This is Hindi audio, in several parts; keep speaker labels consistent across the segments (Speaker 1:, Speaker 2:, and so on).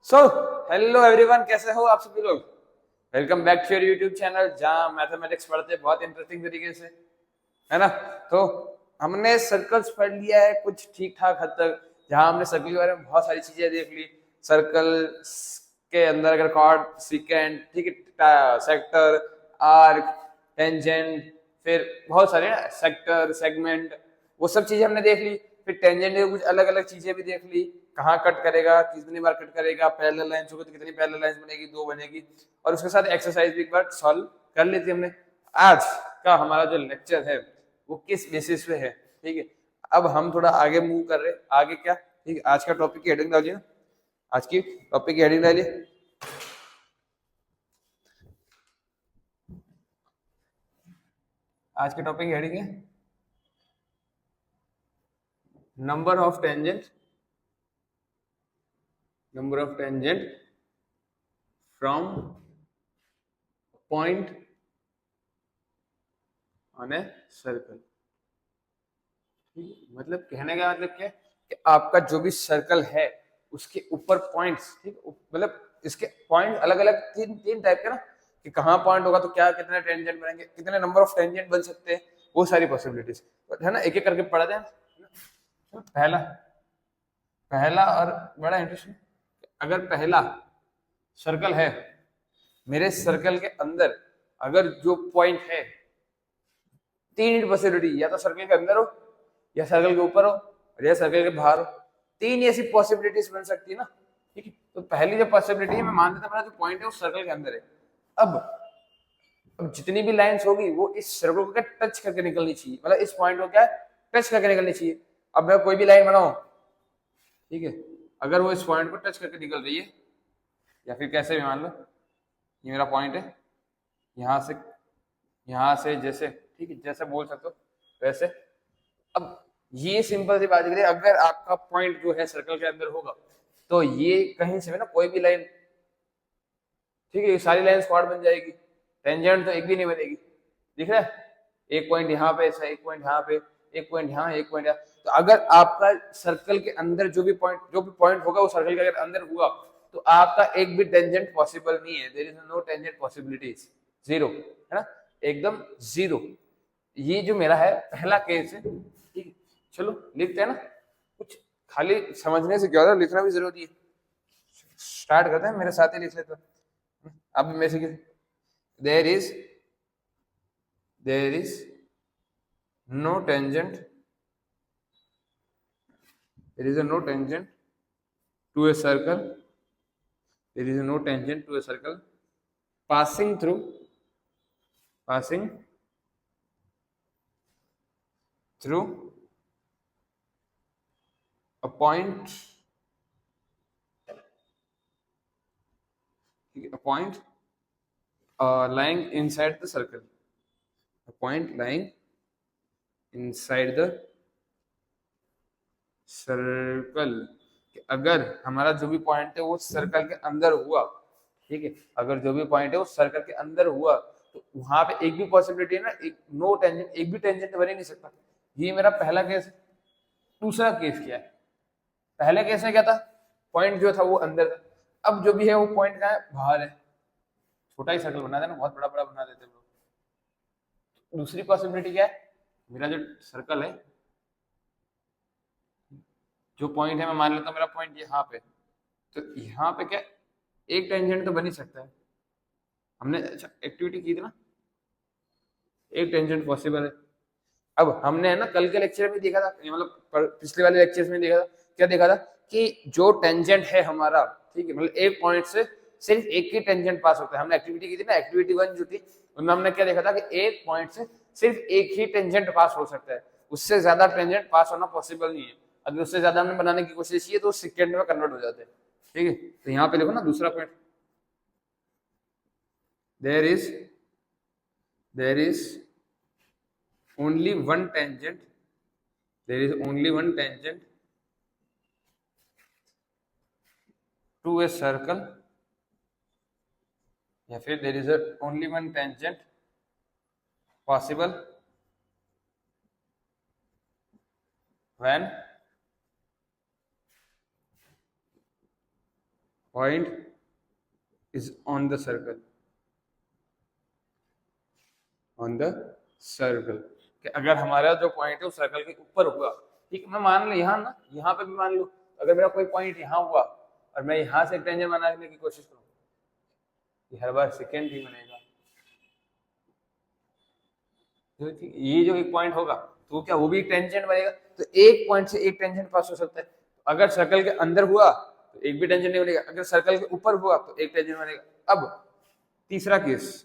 Speaker 1: सो हेलो एवरीवन, कैसे हो आप सभी लोग। Welcome back to your YouTube channel जहां मैथमेटिक्स पढ़ते हैं बहुत इंटरेस्टिंग तरीके से, है ना। तो हमने सर्कल्स पढ़ लिया है कुछ ठीक ठाक हद तक, जहां हमने सर्कल के बारे में बहुत सारी चीजें देख ली। सर्कल के अंदर अगर कॉर्ड, सिकेंड, ठीक है, सेक्टर, आर्क, टेंजेंट, फिर बहुत सारे सेक्टर, सेगमेंट, वो सब चीजें हमने देख ली। फिर टेंजेंट के कुछ अलग अलग चीजें भी देख ली, कहाँ कट करेगा, कितनी बार कट करेगा, पैरेलल लाइंस होगी तो कितनी पैरेलल लाइंस बनेगी, दो बनेगी। और उसके साथ एक्सरसाइज भी एक बार सॉल्व कर ली थी हमने। आज का हमारा जो लेक्चर है वो किस बेसिस पे है, ठीक है। अब हम थोड़ा आगे मूव कर रहे हैं। आगे क्या, ठीक है, आज का टॉपिक की हेडिंग डालिए ना। आज की टॉपिक की हेडिंग डालिए। आज के टॉपिक की हेडिंग है number of tangent, number of tangent from point on a circle. मतलब कहने का मतलब क्या है कि आपका जो भी सर्कल है उसके ऊपर पॉइंट्स, ठीक, मतलब इसके पॉइंट अलग अलग तीन तीन टाइप के ना, कि कहाँ पॉइंट होगा तो क्या कितने टेंजेंट बनेंगे, कितने नंबर ऑफ टेंजेंट बन सकते हैं, वो सारी पॉसिबिलिटीज है ना। एक एक करके पढ़ा जाए। पहला पहला और बड़ा इंटरेस्टिंग, अगर पहला सर्कल है, मेरे सर्कल के अंदर अगर जो पॉइंट है, तीन पॉसिबिलिटी, या तो सर्कल के अंदर हो, या सर्कल के ऊपर हो, और या सर्कल के बाहर हो। तीन ऐसी पॉसिबिलिटीज बन सकती है ना, ठीक है। तो पहली जो पॉसिबिलिटी है, मैं मान लेता हूं जो पॉइंट है वो सर्कल के अंदर है। अब अब जितनी भी लाइंस होगी वो इस सर्कल को क्या टच करके निकलनी चाहिए, मतलब इस पॉइंट को क्या टच करके निकलनी चाहिए। अब मैं कोई भी लाइन बनाऊं, ठीक है, अगर वो इस पॉइंट को टच करके निकल रही है, या फिर कैसे भी मान लो ये मेरा पॉइंट है, यहाँ से यहाँ से जैसे, ठीक है, जैसे बोल सकते हो वैसे। अब ये सिंपल सी बात है, अगर आपका पॉइंट जो है सर्कल के अंदर होगा तो ये कहीं से भी ना कोई भी लाइन, ठीक है, ये सारी लाइन स्क्वाड बन जाएगी। टेंजेंट तो एक भी नहीं बनेगी, दिख रहा है। एक पॉइंट यहाँ पे ऐसा, एक पॉइंट यहाँ पे, एक पॉइंट यहाँ, एक पॉइंट यहाँ। तो अगर आपका सर्कल के अंदर जो भी पॉइंट होगा वो सर्कल के अगर अंदर हुआ तो आपका एक भी टेंजेंट पॉसिबल नहीं है। There is no tangent possibilities, zero, है ना, एकदम जीरो। ये जो मेरा है पहला केस है, ठीक है। चलो लिखते हैं ना, कुछ खाली समझने से क्या होता है, लिखना भी जरूरी है। स्टार्ट करते हैं, मेरे साथ ही लिख लेते हैं। अब में से there is there is no tangent, there is a no tangent to a circle, there is a no tangent to a circle passing through a point, a point lying inside the circle, a point lying inside the circle. अगर हमारा जो भी पॉइंट है वो सर्कल के अंदर हुआ, ठीक है, अगर जो भी पॉइंट है वो सर्कल के अंदर हुआ तो वहां पे एक भी पॉसिबिलिटी है ना, एक नो टेंजेंट, एक भी टेंजेंट बन ही नहीं सकता। ये मेरा पहला केस है। दूसरा केस क्या है, पहले केस में क्या था, पॉइंट जो था वो अंदर था, अब जो भी है वो पॉइंट कहाँ है, बाहर है। छोटा ही सर्कल बना देना, बहुत बड़ा बड़ा बना देते हैं लोग। दूसरी पॉसिबिलिटी क्या है, मेरा जो सर्कल है, जो पॉइंट है, मैं मान लेता हूँ मेरा पॉइंट यहाँ पे, तो यहाँ पे क्या एक टेंजेंट तो बन ही सकता है। हमने अच्छा एक्टिविटी की थी ना, एक टेंजेंट पॉसिबल है। अब हमने है ना कल के लेक्चर में देखा था, मतलब पिछले वाले लेक्चर्स में देखा था, क्या देखा था कि जो टेंजेंट है हमारा, ठीक है, मतलब एक पॉइंट से सिर्फ एक ही टेंजेंट पास होता है। हमने एक्टिविटी की थी ना, एक्टिविटी 1 जो थी, उनमें हमने क्या देखा था कि एक पॉइंट से सिर्फ एक ही टेंजेंट पास हो सकता है, उससे ज्यादा टेंजेंट पास होना पॉसिबल नहीं है। अगर उससे ज्यादा हमने बनाने की कोशिश की तो सेकेंड में कन्वर्ट हो जाते हैं, ठीक है। तो यहाँ पे देखो ना दूसरा point, there is there is only one tangent, there is only one tangent to a circle, या फिर there is a only one tangent possible when point is on the circle, on the circle, कि अगर हमारा जो पॉइंट है वो सर्कल के ऊपर हुआ, ठीक है, मैं मान लो यहाँ ना, यहाँ पे भी मान लो अगर मेरा कोई पॉइंट यहाँ हुआ और मैं यहाँ से एक टेंजेंट बनाने की कोशिश करूँ, ये हर बार सेकेंड ही बनेगा। ये जो एक पॉइंट होगा तो क्या वो भी एक टेंजेंट बनेगा, तो एक पॉइंट से एक टेंजेंट पास हो सकता है। अगर सर्कल के अंदर हुआ तो एक भी टेंजेंट नहीं बनेगा, अगर सर्कल के ऊपर हुआ तो एक टेंजेंट बनेगा। अब तीसरा केस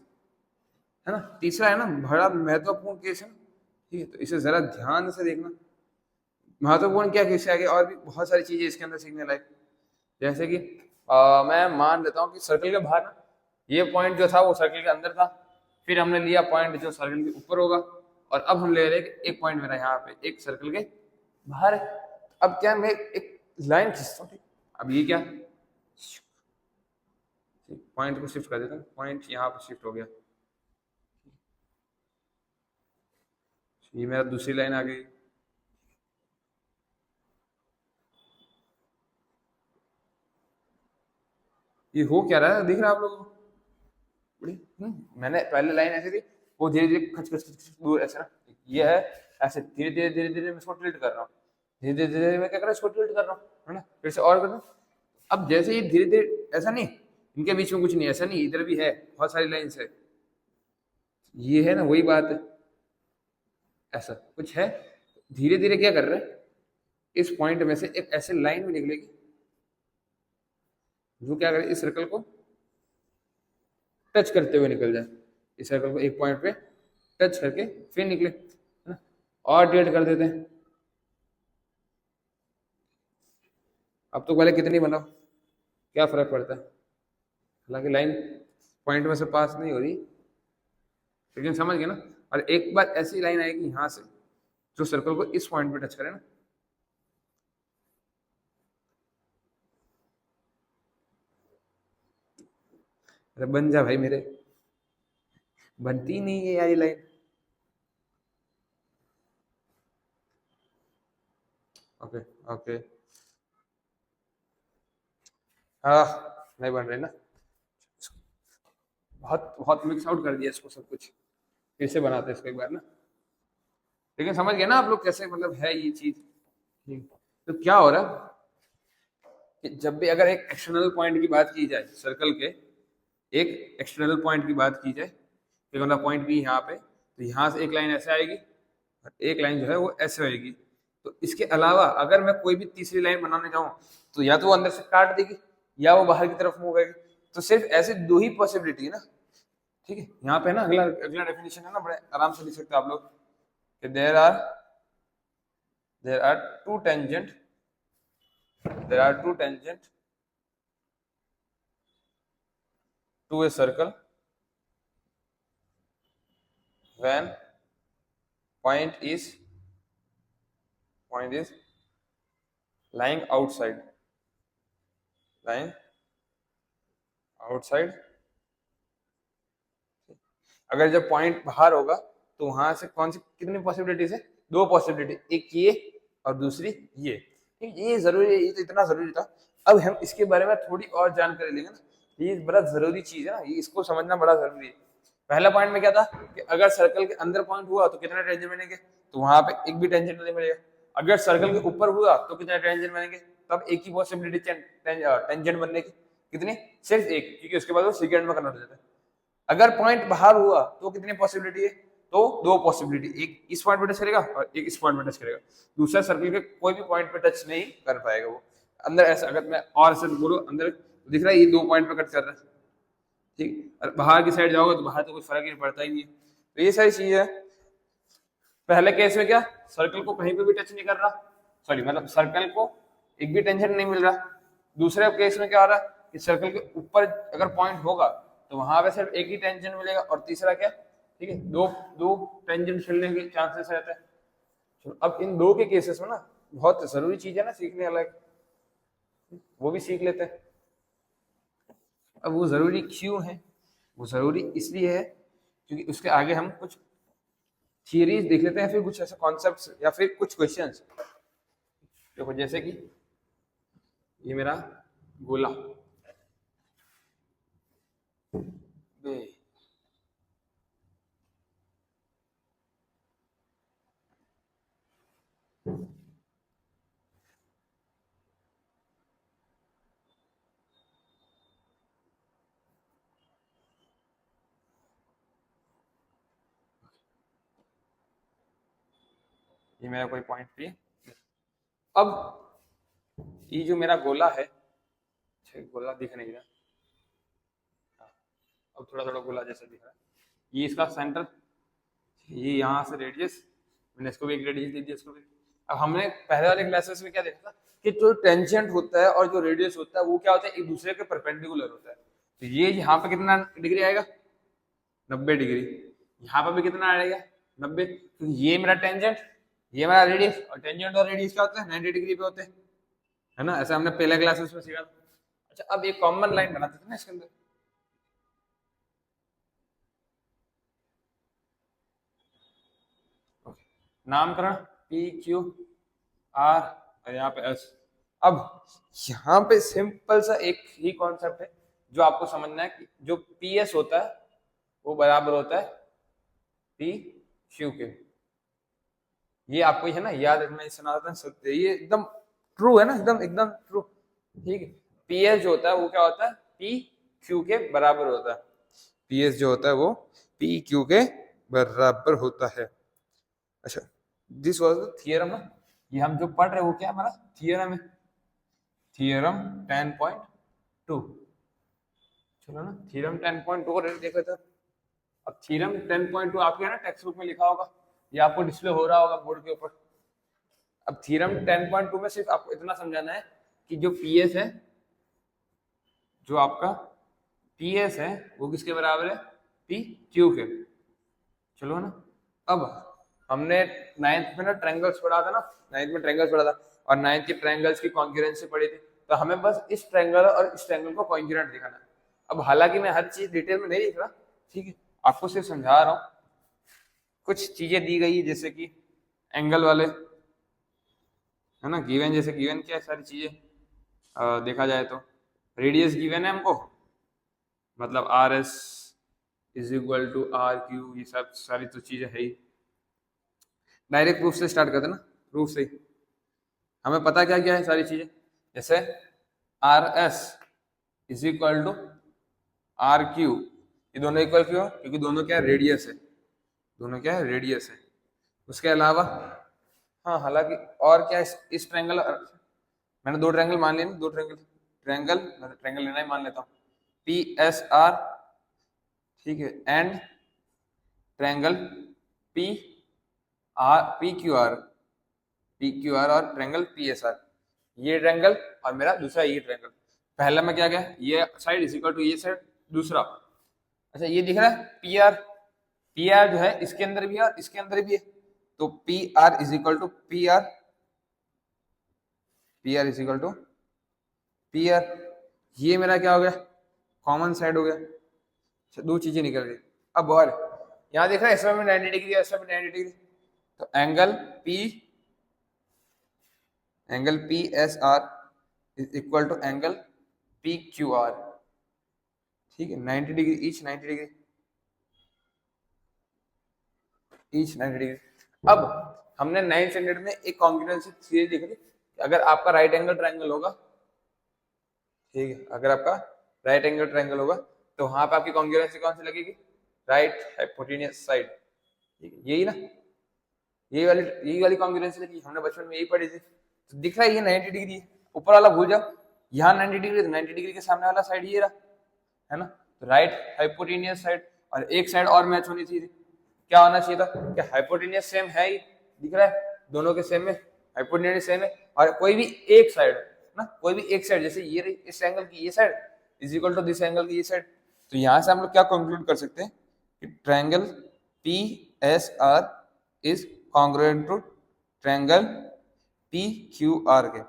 Speaker 1: है ना, तीसरा है ना बड़ा महत्वपूर्ण केस है, ठीक है, तो इसे जरा ध्यान से देखना। महत्वपूर्ण क्या केस है, आगे और भी बहुत सारी चीजें इसके अंदर सीखने लायक, जैसे कि मैं मान लेता हूँ कि सर्कल के बाहर ना ये पॉइंट जो था वो सर्कल के अंदर था, फिर हमने लिया पॉइंट जो सर्कल के ऊपर होगा, और अब हम ले रहे हैं कि एक पॉइंट मेरा यहाँ पे एक सर्कल के बाहर है। अब क्या मैं एक लाइन खींचता हूँ, अब ये क्या पॉइंट को शिफ्ट कर देता हूँ, पॉइंट यहाँ पे शिफ्ट हो गया, ये मेरा दूसरी लाइन आ गई। ये हो क्या रहा है दिख रहा है आप लोगों को? मैंने पहले लाइन ऐसी थी, वो धीरे धीरे खच खच खच खच दूर ऐसे ना, ये है ऐसे धीरे धीरे धीरे धीरे मैं इसको टिल्ट कर रहा हूँ, धीरे धीरे धीरे मैं क्या कर रहा हूँ इसको टिल्ट कर रहा हूँ, है ना, फिर से और कर रहा हूँ। अब जैसे ये धीरे धीरे, ऐसा नहीं इनके बीच में कुछ नहीं, ऐसा नहीं, इधर भी है बहुत सारी लाइन्स है, ये है ना वही बात है, ऐसा कुछ है। धीरे धीरे क्या कर रहे हैं, इस पॉइंट में से एक ऐसे लाइन भी निकलेगी जो क्या करे इस सर्कल को टच करते हुए निकल जाए, इस सर्कल को एक पॉइंट पे टच करके फिर निकले, है ना, और डिलीट कर देते हैं। अब तो पहले कितनी बनाओ क्या फर्क पड़ता है, हालांकि लाइन पॉइंट में से पास नहीं हो रही, लेकिन समझ गए ना। और एक बार ऐसी लाइन आएगी यहाँ से जो सर्कल को इस पॉइंट पे टच करे ना, अरे बन जा भाई मेरे, बनती नहीं है यार ये लाइन। ओके ओके, हाँ नहीं बन रही ना, बहुत बहुत मिक्स आउट कर दिया इसको सब कुछ, फिर से बनाते हैं इसको एक बार ना, लेकिन समझ गए ना आप लोग कैसे मतलब है ये चीज। तो क्या हो रहा कि जब भी अगर एक एक्सटर्नल पॉइंट की बात की जाए सर्कल के, एक एक्सटर्नल पॉइंट की बात की जाए, एक मतलब पॉइंट बी यहाँ पे, तो यहाँ से एक लाइन ऐसे आएगी और एक लाइन जो है वो ऐसे होएगी। तो इसके अलावा अगर मैं कोई भी तीसरी लाइन बनाने जाऊँ तो या तो वो अंदर से काट देगी या वो बाहर की तरफ मूव करेगी, तो सिर्फ ऐसे दो ही पॉसिबिलिटी है ना, ठीक है। यहाँ पे ना अगला अगला डेफिनेशन है ना, बड़े आराम से लिख सकते हो आप लोग कि there are two tangent, there are two tangent to a circle when point is lying outside अगर जब पॉइंट बाहर होगा तो वहां से कौन सी कितनी पॉसिबिलिटीज है, दो पॉसिबिलिटी, एक ये और दूसरी ये, ठीक, ये जरूरी है, ये तो इतना जरूरी था। अब हम इसके बारे में थोड़ी और जानकारी लेंगे ना, ये बड़ा जरूरी चीज है ना, ये इसको समझना बड़ा जरूरी है। पहला पॉइंट में क्या था कि अगर सर्कल के अंदर पॉइंट हुआ तो कितने टेंजेंट बनेंगे, तो वहां पे एक भी टेंजेंट नहीं मिलेगा। अगर सर्कल के ऊपर हुआ तो कितने टेंजेंट बनेंगे, तब एक ही पॉसिबिलिटी टेंजेंट बनने की, कितनी, सिर्फ एक, क्योंकि उसके बाद वो सेकंड में कन्वर्ट हो जाता है। अगर पॉइंट बाहर हुआ तो कितनी पॉसिबिलिटी है, तो दो पॉसिबिलिटी, एक इस पॉइंट पे टच करेगा और एक इस पॉइंट पे टच करेगा, दूसरा सर्कल के कोई भी पॉइंट पे टच नहीं कर पाएगा वो अंदर। ऐसा अगर मैं और ऐसे बोलूं अंदर दिख रहा है ये दो पॉइंट पे कट कर रहा है, ठीक, और बाहर की साइड जाओगे तो बाहर तो कोई फर्क ही पड़ता ही नहीं है। तो ये सारी चीज है। पहले केस में क्या, सर्कल को कहीं पे भी टच नहीं कर रहा, सॉरी मतलब सर्कल को एक भी टेंशन नहीं मिल रहा। दूसरे केस में क्या हो रहा है कि सर्कल के ऊपर अगर पॉइंट होगा तो वहां पे सिर्फ एक ही टेंशन मिलेगा, और तीसरा क्या, ठीक है, दो दो टेंजेंट मिलने के चांसेस रहते हैं। तो अब इन दो के केसेस में ना बहुत जरूरी चीज है ना सीखने अलग, वो भी सीख लेते हैं। अब वो जरूरी क्यों है, वो जरूरी इसलिए है क्योंकि उसके आगे हम कुछ थियरीज देख लेते हैं, फिर कुछ ऐसे कॉन्सेप्ट्स या फिर कुछ क्वेश्चंस। देखो जैसे कि ये मेरा गोला, ये मेरा कोई पॉइंट पी है। अब ये जो मेरा गोला है, गोला दिख नहीं रहा, अब थोड़ा थोड़ा गोला जैसा दिख रहा है, ये इसका सेंटर, ये यहाँ से रेडियस, मैंने इसको भी एक रेडियस दे दिया, इसको भी। अब हमने पहले वाले क्लासेस में क्या देखा था कि जो टेंजेंट होता है और जो रेडियस होता है वो क्या होता है, एक दूसरे के परपेंडिकुलर होता है। तो ये यहाँ पे कितना डिग्री आएगा, 90 डिग्री। यहाँ पर भी कितना आएगा, 90। तो ये मेरा टेंजेंट, ये मेरा रेडियस, और टेंजेंट और रेडियस क्या होता है, 90 डिग्री पे होते हैं, है ना। ऐसा हमने पहले क्लासेस में सीखा। अच्छा, अब एक कॉमन लाइन बनाते थे ना इसके अंदर, नामकरण पी क्यू आर और यहाँ पे एस। अब यहाँ पे सिंपल सा एक ही कॉन्सेप्ट है जो आपको समझना है कि जो पी एस होता है वो बराबर होता है पी क्यू के। ये आपको है ना याद रखना, सनातन सत्य, ये एकदम ट्रू है ना, एकदम एकदम ट्रू, ठीक है। पी एस जो होता है वो क्या होता है, पी क्यू के बराबर होता है। पी एस जो होता है वो पी क्यू के बराबर होता है। अच्छा, दिस वाज द थियरम ना, ये हम जो पढ़ रहे हैं वो क्या हमारा थियरम है, थियरम 10.2। चलो ना, थ्योरम 10.2 को देख लेते हैं। अब थ्योरम 10.2 आपके ना टेक्स्ट बुक में लिखा होगा, ये आपको डिस्प्ले हो रहा होगा बोर्ड के ऊपर। अब थ्योरम 10.2 में सिर्फ आपको इतना समझाना है कि जो पीएस है, जो आपका पीएस है वो किसके बराबर है, पी क्यू के। चलो ना, अब हमने 9th में ना ट्रायंगल्स पढ़ा था ना, 9th में ट्रायंगल्स पढ़ा था, और 9th के ट्रायंगल्स की कॉन्ग्रुएंसी पढ़ी थी। तो हमें बस इस ट्रायंगल और इस ट्रायंगल को कॉन्ग्रुएंट दिखाना है। अब हालांकि मैं हर चीज डिटेल में नहीं लिख रहा, ठीक है, आपको सिर्फ समझा रहा हूँ। कुछ चीजें दी गई है जैसे कि एंगल वाले, है ना, गिवन, जैसे गिवन क्या है सारी चीजें देखा जाए तो रेडियस गिवन है हमको, मतलब R S is equal to R Q, ये सब सारी तो चीजें है ही। डायरेक्ट प्रूफ से स्टार्ट करते ना, प्रूफ से हमें पता क्या क्या है सारी चीजें, जैसे R S is equal to R Q, ये दोनों इक्वल क्यों, क्योंकि दोनों क्या है, रेडियस है, दोनों क्या है, रेडियस है। उसके अलावा हाँ, हालांकि और क्या है, इस ट्रायंगल, मैंने दो ट्रायंगल मान लिए ना, दो ट्रायंगल लेना ही मान लेता हूँ, पी एस आर, ठीक है, and triangle P R, P Q are और ट्रायंगल पी एस आर। ये ट्रायंगल और मेरा दूसरा ये ट्रायंगल। पहला में क्या गया, ये साइड इज इक्वल टू ये साइड, दूसरा, अच्छा ये दिख रहा है पी आर जो है इसके अंदर भी है और इसके अंदर भी है, तो P R is equal to P R is equal to P R. ये मेरा क्या हो गया, कॉमन साइड हो गया। अच्छा, दो चीजें निकल गई। अब और यहाँ देख रहा है, इसमें 90 डिग्री, इसमें 90 डिग्री, तो angle P S R is equal to angle P Q R, ठीक है, 90 degree each, 90 degree each, 90 degree. अब हमने 9th स्टैंडर्ड में एक कॉन्ग्रुएंसी थ्योरी देखी थी, अगर आपका राइट एंगल ट्रायंगल होगा, ठीक है, अगर आपका राइट एंगल ट्रायंगल होगा तो वहां पे आपकी कॉन्ग्रुएंसी कौन सी लगेगी, राइट हाइपोटेन्यूस साइड, ठीक है, यही ना, यही वाली कॉन्ग्रुएंसी लगी, हमने बचपन में यही पढ़ी थी। तो दिख रहा है ये 90 डिग्री है, ऊपर वाला भूल जाओ, यहाँ 90 डिग्री, तो 90 डिग्री के सामने वाला साइड ये रहा, है ना, तो राइट हाइपोटेन्यूस साइड। और एक साइड और मैच होनी चाहिए, क्या होना चाहिए था, क्या हाइपोटेन्यूस सेम है ही, दिख रहा है दोनों के सेम है, हाइपोटेन्यूस सेम है, और कोई भी एक साइड ना, कोई भी एक साइड, जैसे ये रही इस एंगल की ये side is equal to this angle की ये साइड। तो यहां से हम लोग क्या कंक्लूड कर सकते हैं कि triangle P S R is congruent to triangle P Q R के,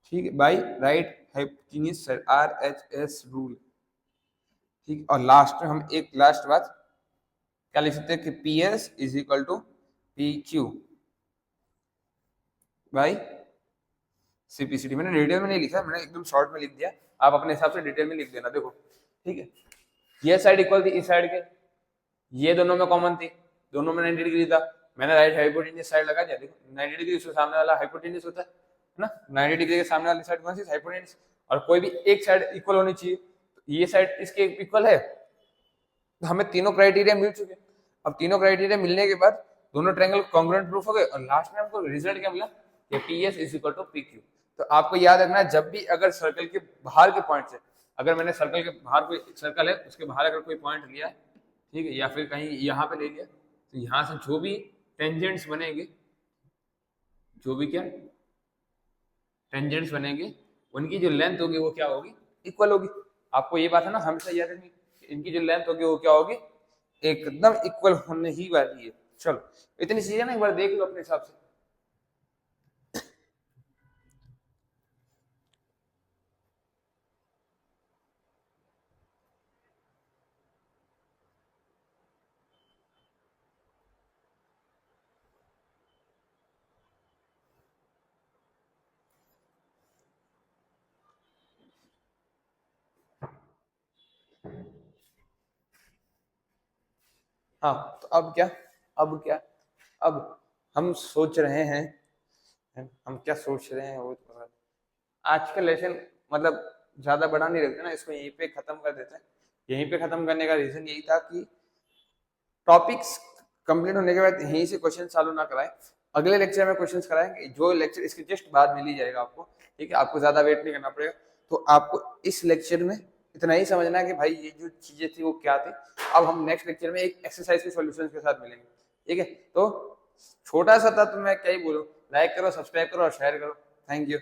Speaker 1: ठीक है, by right hypotenuse side, RHS rule, ठीक। और लास्ट में हम एक लास्ट बात क्या लिख सकते हैं कि P S is equal to P Q by CPCT. मैंने डिटेल में नहीं लिखा, मैंने एकदम शॉर्ट में लिख दिया, आप अपने हिसाब से डिटेल में लिख देना। देखो, ठीक है, ये साइड इक्वल थी इस साइड के, ये दोनों में कॉमन थी, दोनों में 90 डिग्री था, मैंने राइट हाइपोटेन्यूस साइड लगा दिया। देखो 90 डिग्री उसके सामने वाला हाइपोटेन्यूस होता है ना, 90 डिग्री के सामने वाली साइड कौन सी, हाइपोटेन्यूस। और कोई भी एक साइड इक्वल होनी चाहिए, तो ये साइड इसके इक्वल है, तो हमें तीनों क्राइटेरिया मिल चुके। अब तीनों क्राइटेरिया मिलने के बाद दोनों ट्रायंगल कॉन्ग्रुएंट प्रूफ हो गए और लास्ट में हमको रिजल्ट क्या मिला कि PS is equal to PQ। तो आपको याद रखना है जब भी अगर सर्कल के बाहर के पॉइंट से, अगर मैंने सर्कल के बाहर कोई सर्कल है उसके बाहर अगर कोई पॉइंट लिया है, ठीक है, या फिर कहीं यहाँ पे ले लिया, तो यहाँ से जो भी टेंजेंट्स बनेंगे, जो भी क्या टेंजेंट्स बनेंगे उनकी जो लेंथ होगी वो क्या होगी, इक्वल होगी। आपको ये बात है ना हमेशा याद रखनी, इनकी जो लेंथ होगी वो क्या होगी, एकदम इक्वल होने ही वाली है। चलो इतनी चीजें ना एक बार देख लो अपने हिसाब से। हाँ तो अब क्या, अब क्या, अब हम सोच रहे हैं, हम क्या सोच रहे हैं वो तो आज का लेसन मतलब ज्यादा बड़ा नहीं रखते ना, इसको यहीं पे खत्म कर देते हैं। यहीं पे खत्म करने का रीजन यही था कि टॉपिक्स कंप्लीट होने के बाद यहीं से क्वेश्चन चालू ना कराएं, अगले लेक्चर में क्वेश्चंस कराएंगे, जो लेक्चर इसके जस्ट बाद मिल ही जाएगा आपको, ठीक है, आपको ज्यादा वेट नहीं करना पड़ेगा। तो आपको इस लेक्चर में इतना ही समझना है कि भाई ये जो चीजें थी वो क्या थी। अब हम नेक्स्ट लेक्चर में एक एक्सरसाइज के सॉल्यूशंस के साथ मिलेंगे, ठीक है। तो छोटा सा था तो मैं क्या ही बोलूं, लाइक करो, सब्सक्राइब करो और शेयर करो। Thank you.